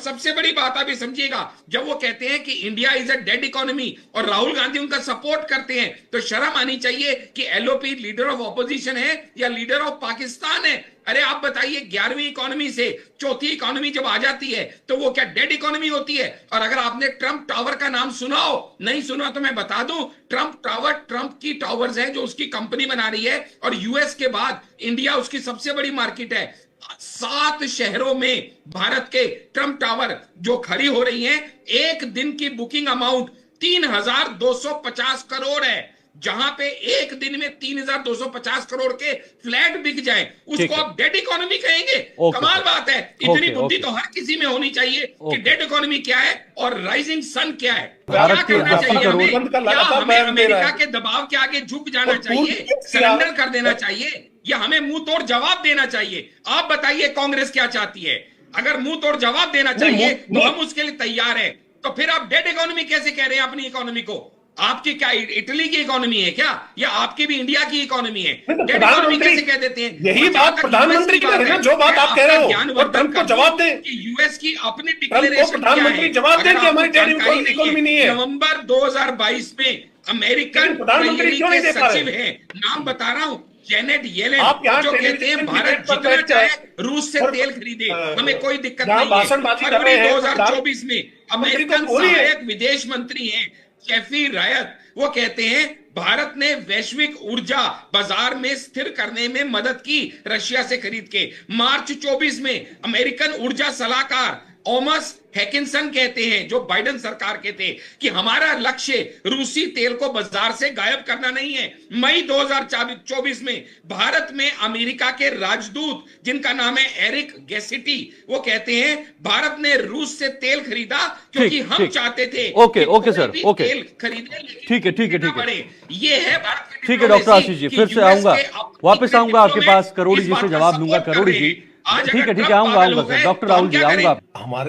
सबसे बड़ी बात आप ये समझिएगा, जब वो कहते हैं कि India is a dead economy और राहुल गांधी उनका सपोर्ट करते हैं, तो शर्म आनी चाहिए कि एलओपी लीडर ऑफ ऑपोजिशन है या लीडर ऑफ पाकिस्तान है। अरे आप बताइए, 11वीं इकोनॉमी से चौथी इकोनॉमी जब आ जाती है तो वो क्या डेड इकोनॉमी होती है? और अगर आपने ट्रंप टावर का नाम सुना हो, नहीं सुना तो मैं बता दूं, ट्रंप टावर ट्रंप की टावर्स है जो उसकी कंपनी बना रही है, और यूएस के बाद इंडिया उसकी सबसे बड़ी मार्केट है। 7 शहरों में भारत के ट्रंप टावर जो खड़ी हो रही हैं, एक दिन की बुकिंग अमाउंट 3,250 करोड़ है। जहां पे एक दिन में 3,250 करोड़ के फ्लैट बिक जाए, उसको आप डेड इकोनॉमी कहेंगे? कमाल बात है। इतनी बुद्धि तो हर किसी में होनी चाहिए कि डेड इकोनॉमी क्या है और राइजिंग सन क्या है। क्या करना चाहिए हमें? क्या हमें अमेरिका के दबाव के आगे झुक जाना चाहिए, सरेंडर कर देना चाहिए, या हमें मुंह तोड़ जवाब देना चाहिए? आप बताइए कांग्रेस क्या चाहती है? अगर मुंह तोड़ जवाब देना चाहिए तो हम उसके लिए तैयार हैं। तो फिर आप डेड इकोनॉमी कैसे कह रहे हैं अपनी इकोनॉमी को? आपकी क्या इटली की इकोनॉमी है क्या, या आपकी भी इंडिया की इकोनॉमी है? डेड इकोनॉमी कैसे कह देते हैं? यही बात प्रधानमंत्री की है ना, जो बात आप कह रहे हो, और ट्रंप को जवाब दें कि यूएस की अपनी डिक्लेरेशन प्रधानमंत्री जवाब दें कि हमारी डेड इकोनॉमी नहीं है। नवंबर 2022 में अमेरिकन प्रधानमंत्री क्यों नहीं दे पा रहे? सचिव है, नाम बता रहा हूं, जेनेट येलेन, आप यहाँ जो कहते हैं भारत जितना चाहे रूस से तेल खरीदे, हमें कोई दिक्कत नहीं है। फरवरी 2024 में अमेरिकन सहायक विदेश मंत्री हैं जेफरी रायत, वो कहते हैं भारत ने वैश्विक ऊर्जा बाजार में स्थिर करने में मदद की रशिया से खरीद के। मार्च 24 में अमेरिकन ऊर्जा सलाहकार ओमस हैकिंसन कहते हैं, जो बाइडेन सरकार के थे, कि हमारा लक्ष्य रूसी तेल को बाजार से गायब करना नहीं है। मई 2024 में भारत में अमेरिका के राजदूत, जिनका नाम है एरिक गैसिटी, वो कहते हैं भारत ने रूस से तेल खरीदा क्योंकि हम चाहते थे ओके सर, तेल खरीदे, ठीक है। ये है भारत की। ठीक है डॉक्टर आशीष जी, फिर से आऊंगा, वापस आऊंगा आपके पास, करोड़ी जी से जवाब दूंगा। करोड़ी जी, ठीक है, आऊंगा सर, डॉक्टर राहुल जी आऊंगा। हमारे